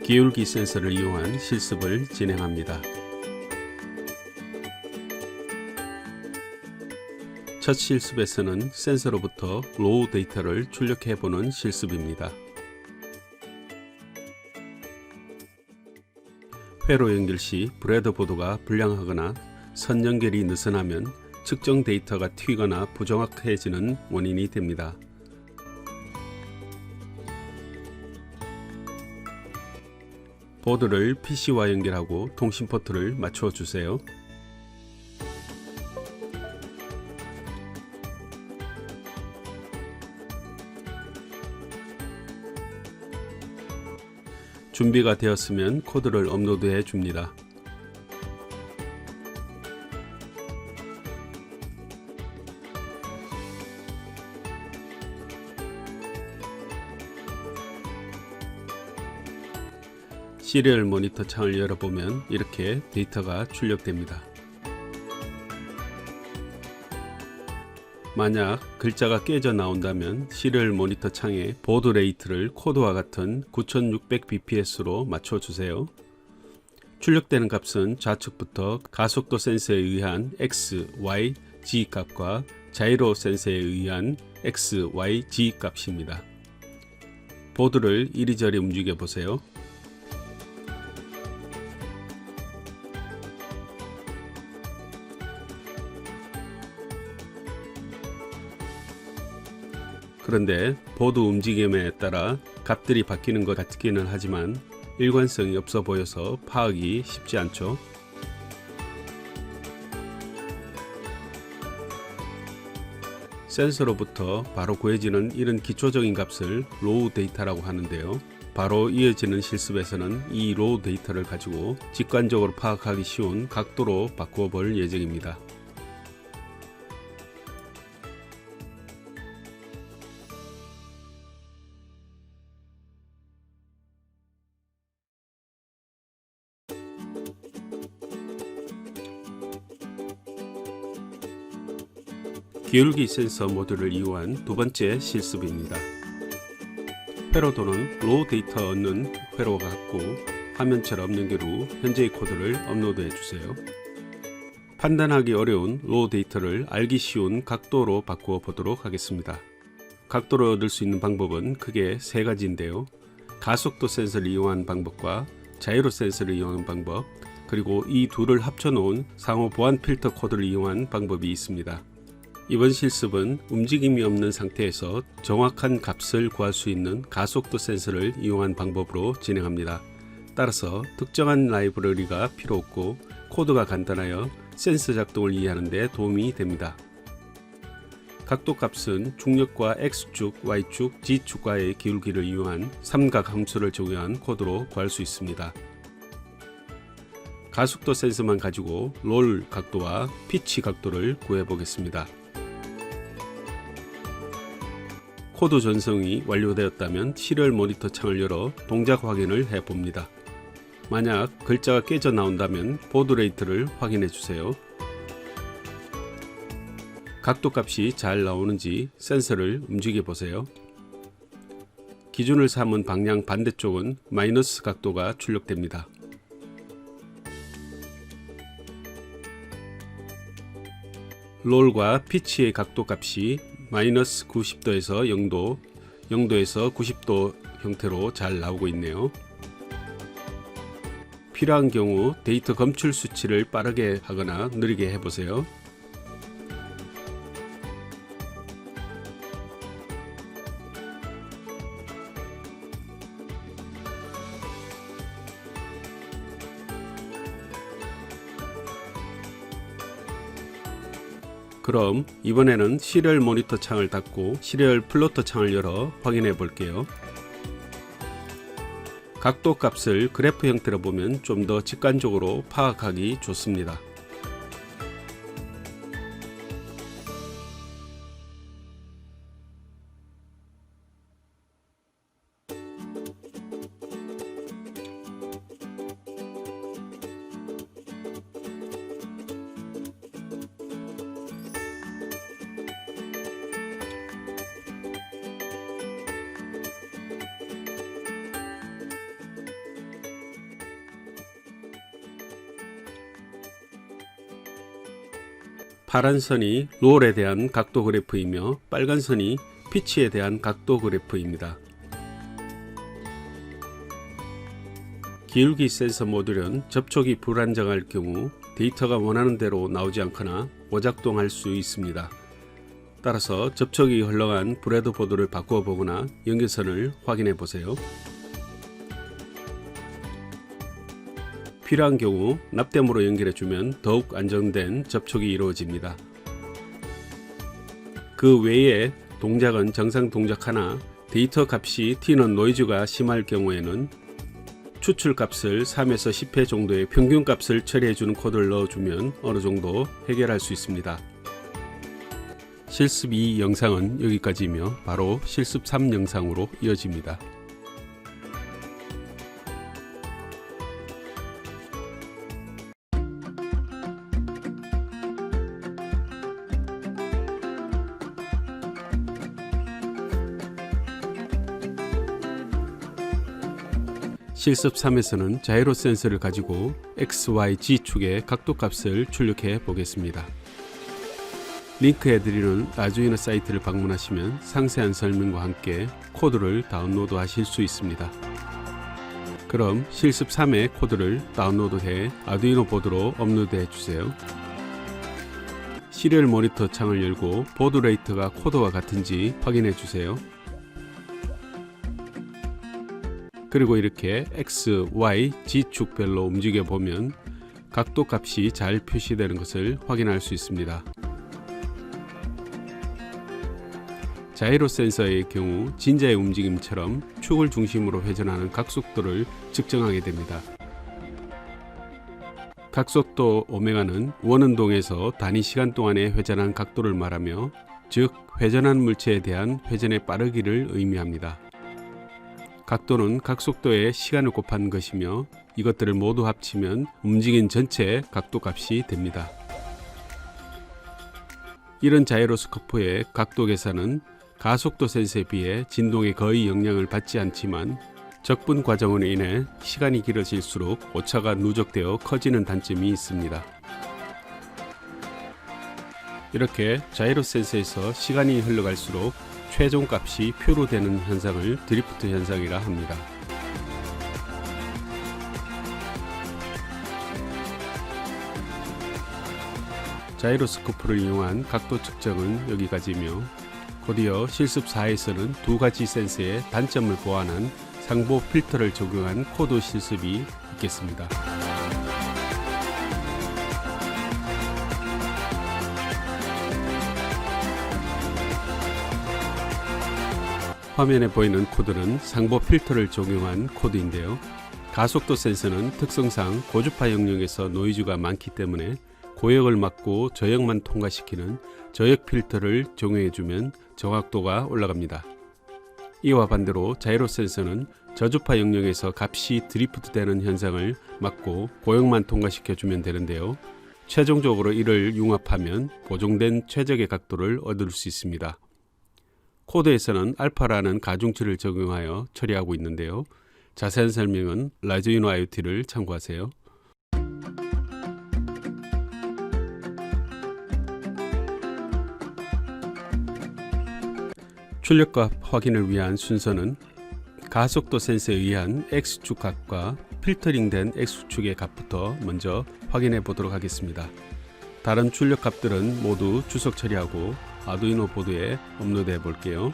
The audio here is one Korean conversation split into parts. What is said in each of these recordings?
기울기 센서를 이용한 실습을 진행합니다. 첫 실습에서는 센서로부터 로우 데이터를 출력해보는 실습입니다. 회로 연결 시 브레드보드가 불량하거나 선 연결이 느슨하면 측정 데이터가 튀거나 부정확해지는 원인이 됩니다. 보드를 PC와 연결하고 통신 포트를 맞춰 주세요. 준비가 되었으면 코드를 업로드해 줍니다. 시리얼 모니터 창을 열어보면 이렇게 데이터가 출력됩니다. 만약 글자가 깨져 나온다면 시리얼 모니터 창에 보드 레이트를 코드와 같은 9600bps로 맞춰주세요. 출력되는 값은 좌측부터 가속도 센서에 의한 X, Y, Z 값과 자이로 센서에 의한 X, Y, Z 값입니다. 보드를 이리저리 움직여 보세요. 그런데 보드 움직임에 따라 값들이 바뀌는 것 같기는 하지만 일관성이 없어 보여서 파악이 쉽지 않죠. 센서로부터 바로 구해지는 이런 기초적인 값을 로우 데이터라고 하는데요. 바로 이어지는 실습에서는 이 로우 데이터를 가지고 직관적으로 파악하기 쉬운 각도로 바꾸어 볼 예정입니다. 기울기 센서 모듈을 이용한 두 번째 실습입니다. 회로도는 로우 데이터 얻는 회로와 같고 화면처럼 연결 후 현재의 코드를 업로드해 주세요. 판단하기 어려운 로우 데이터를 알기 쉬운 각도로 바꾸어 보도록 하겠습니다. 각도를 얻을 수 있는 방법은 크게 세 가지인데요. 가속도 센서를 이용한 방법과 자이로 센서를 이용한 방법, 그리고 이 둘을 합쳐 놓은 상호 보안 필터 코드를 이용한 방법이 있습니다. 이번 실습은 움직임이 없는 상태에서 정확한 값을 구할 수 있는 가속도 센서를 이용한 방법으로 진행합니다. 따라서 특정한 라이브러리가 필요 없고 코드가 간단하여 센서 작동을 이해하는 데 도움이 됩니다. 각도 값은 중력과 X축, Y축, Z축과의 기울기를 이용한 삼각 함수를 적용한 코드로 구할 수 있습니다. 가속도 센서만 가지고 롤 각도와 피치 각도를 구해 보겠습니다. 코드 전송이 완료되었다면 시리얼 모니터 창을 열어 동작 확인을 해 봅니다. 만약 글자가 깨져 나온다면 보드 레이트를 확인해 주세요. 각도 값이 잘 나오는지 센서를 움직여 보세요. 기준을 삼은 방향 반대쪽은 마이너스 각도가 출력됩니다. 롤과 피치의 각도 값이 마이너스 90도에서 0도, 0도에서 90도 형태로 잘 나오고 있네요. 필요한 경우 데이터 검출 수치를 빠르게 하거나 느리게 해보세요. 그럼 이번에는 시리얼 모니터 창을 닫고 시리얼 플로터 창을 열어 확인해 볼게요. 각도 값을 그래프 형태로 보면 좀 더 직관적으로 파악하기 좋습니다. 파란 선이 롤에 대한 각도 그래프이며 빨간 선이 피치에 대한 각도 그래프입니다. 기울기 센서 모듈은 접촉이 불안정할 경우 데이터가 원하는 대로 나오지 않거나 오작동할 수 있습니다. 따라서 접촉이 헐렁한 브레드보드를 바꾸어 보거나 연결선을 확인해 보세요. 필요한 경우 납땜으로 연결해 주면 더욱 안정된 접촉이 이루어집니다. 그 외에 동작은 정상 동작하나 데이터 값이 튀는 노이즈가 심할 경우에는 추출 값을 3에서 10회 정도의 평균 값을 처리해 주는 코드를 넣어주면 어느 정도 해결할 수 있습니다. 실습 2 영상은 여기까지이며 바로 실습 3 영상으로 이어집니다. 실습 3에서는 자이로 센서를 가지고 X, Y, G축의 각도 값을 출력해 보겠습니다. 링크해 드리는 아두이노 사이트를 방문하시면 상세한 설명과 함께 코드를 다운로드 하실 수 있습니다. 그럼 실습 3의 코드를 다운로드해 아두이노 보드로 업로드해 주세요. 시리얼 모니터 창을 열고 보드 레이트가 코드와 같은지 확인해 주세요. 그리고 이렇게 X, Y, G축별로 움직여 보면 각도 값이 잘 표시되는 것을 확인할 수 있습니다. 자이로 센서의 경우 진자의 움직임처럼 축을 중심으로 회전하는 각속도를 측정하게 됩니다. 각속도 오메가는 원운동에서 단위 시간 동안의 회전한 각도를 말하며 즉 회전한 물체에 대한 회전의 빠르기를 의미합니다. 각도는 각속도의 시간을 곱한 것이며 이것들을 모두 합치면 움직인 전체 각도 값이 됩니다. 이런 자이로스코프의 각도 계산은 가속도 센서에 비해 진동에 거의 영향을 받지 않지만 적분 과정으로 인해 시간이 길어질수록 오차가 누적되어 커지는 단점이 있습니다. 이렇게 자이로 센서에서 시간이 흘러갈수록 최종 값이 표로 되는 현상을 드리프트 현상이라 합니다. 자이로스코프를 이용한 각도 측정은 여기까지이며 곧이어 실습 4에서는 두 가지 센서의 단점을 보완한 상보 필터를 적용한 코드 실습이 있겠습니다. 화면에 보이는 코드는 상보 필터를 적용한 코드인데요. 가속도 센서는 특성상 고주파 영역에서 노이즈가 많기 때문에 고역을 막고 저역만 통과시키는 저역 필터를 적용해주면 정확도가 올라갑니다. 이와 반대로 자이로 센서는 저주파 영역에서 값이 드리프트 되는 현상을 막고 고역만 통과시켜주면 되는데요. 최종적으로 이를 융합하면 고정된 최적의 각도를 얻을 수 있습니다. 코드에서는 알파라는 가중치를 적용하여 처리하고 있는데요. 자세한 설명은 라두이노 IoT를 참고하세요. 출력값 확인을 위한 순서는 가속도 센서에 의한 X축 값과 필터링된 X축의 값부터 먼저 확인해 보도록 하겠습니다. 다른 출력 값들은 모두 주석 처리하고 아두이노 보드에 업로드해 볼게요.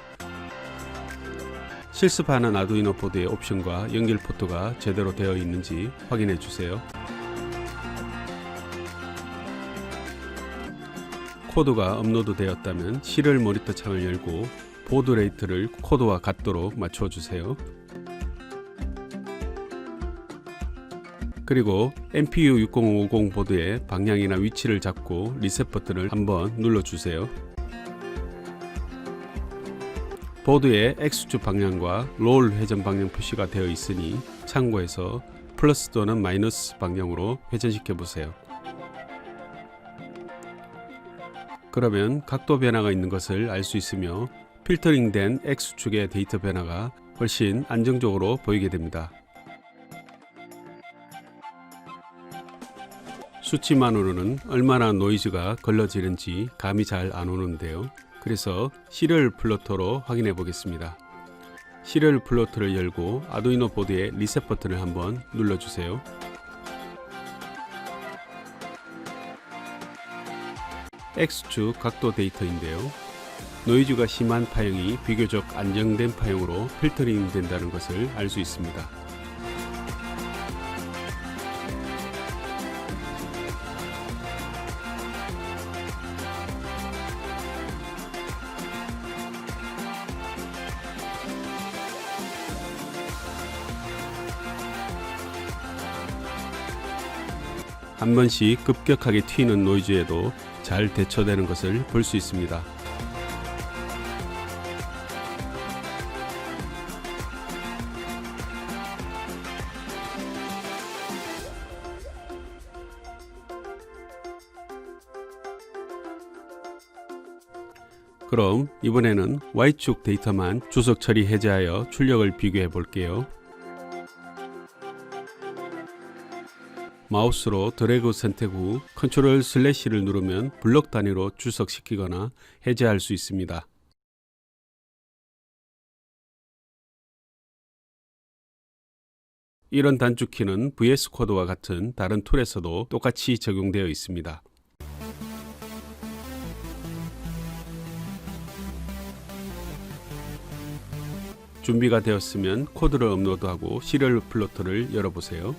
실습하는 아두이노 보드의 옵션과 연결 포트가 제대로 되어 있는지 확인해 주세요. 코드가 업로드 되었다면 시리얼 모니터 창을 열고 보드 레이트를 코드와 같도록 맞춰 주세요. 그리고 MPU 6050 보드의 방향이나 위치를 잡고 리셋 버튼을 한번 눌러 주세요. 보드에 X축 방향과 롤 회전 방향 표시가 되어 있으니 참고해서 플러스 또는 마이너스 방향으로 회전시켜 보세요. 그러면 각도 변화가 있는 것을 알 수 있으며 필터링된 X축의 데이터 변화가 훨씬 안정적으로 보이게 됩니다. 수치만으로는 얼마나 노이즈가 걸러지는지 감이 잘 안 오는데요. 그래서 시리얼 플로터로 확인해 보겠습니다. 시리얼 플로터를 열고 아두이노 보드의 리셋 버튼을 한번 눌러주세요. X축 각도 데이터인데요. 노이즈가 심한 파형이 비교적 안정된 파형으로 필터링 된다는 것을 알 수 있습니다. 한 번씩 급격하게 튀는 노이즈에도 잘 대처되는 것을 볼 수 있습니다. 그럼 이번에는 Y축 데이터만 주석 처리 해제하여 출력을 비교해 볼게요. 마우스로 드래그 선택 후 컨트롤 슬래시를 누르면 블록 단위로 주석시키거나 해제할 수 있습니다. 이런 단축키는 VS 코드와 같은 다른 툴에서도 똑같이 적용되어 있습니다. 준비가 되었으면 코드를 업로드하고 시리얼 플로터를 열어보세요.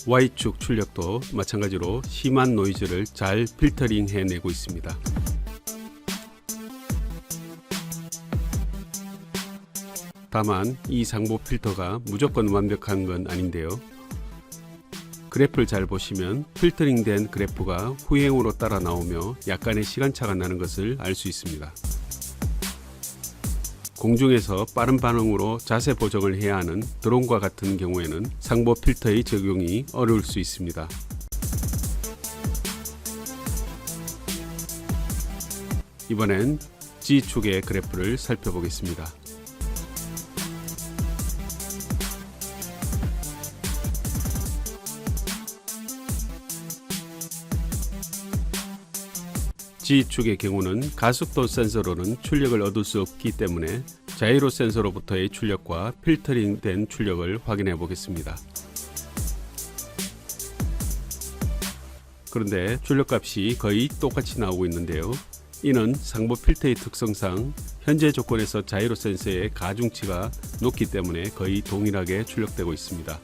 Y축 출력도 마찬가지로 심한 노이즈를 잘 필터링 해내고 있습니다. 다만 이 상보 필터가 무조건 완벽한 건 아닌데요. 그래프를 잘 보시면 필터링 된 그래프가 후행으로 따라 나오며 약간의 시간차가 나는 것을 알 수 있습니다. 공중에서 빠른 반응으로 자세 보정을 해야 하는 드론과 같은 경우에는 상보 필터의 적용이 어려울 수 있습니다. 이번엔 G축의 그래프를 살펴보겠습니다. G축의 경우는 가속도 센서로는 출력을 얻을 수 없기 때문에 자이로 센서로부터의 출력과 필터링 된 출력을 확인해 보겠습니다. 그런데 출력값이 거의 똑같이 나오고 있는데요. 이는 상보 필터의 특성상 현재 조건에서 자이로 센서의 가중치가 높기 때문에 거의 동일하게 출력되고 있습니다.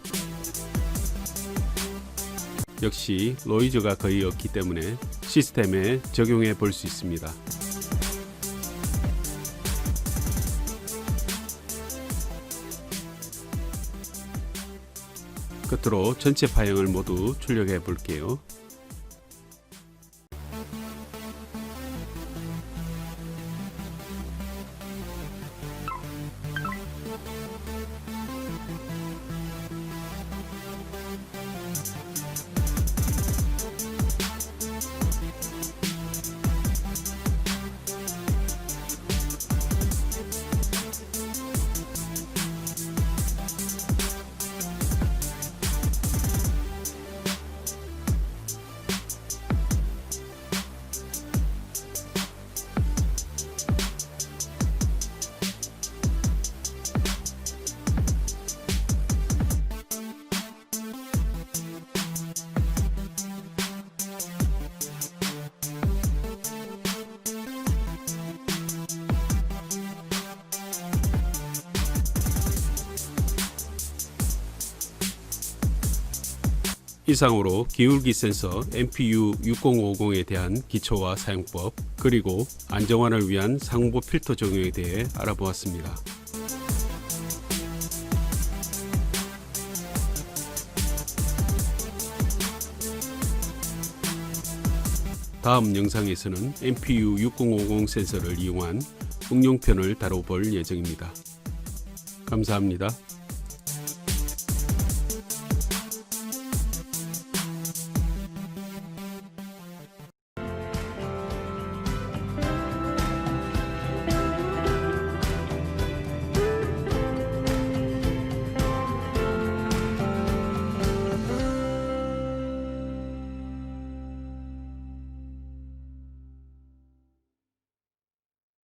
역시 노이즈가 거의 없기 때문에 시스템에 적용해 볼 수 있습니다. 끝으로 전체 파형을 모두 출력해 볼게요. 이상으로 기울기 센서 MPU6050에 대한 기초와 사용법, 그리고 안정화를 위한 상보 필터 적용에 대해 알아보았습니다. 다음 영상에서는 MPU6050 센서를 이용한 응용편을 다뤄볼 예정입니다. 감사합니다.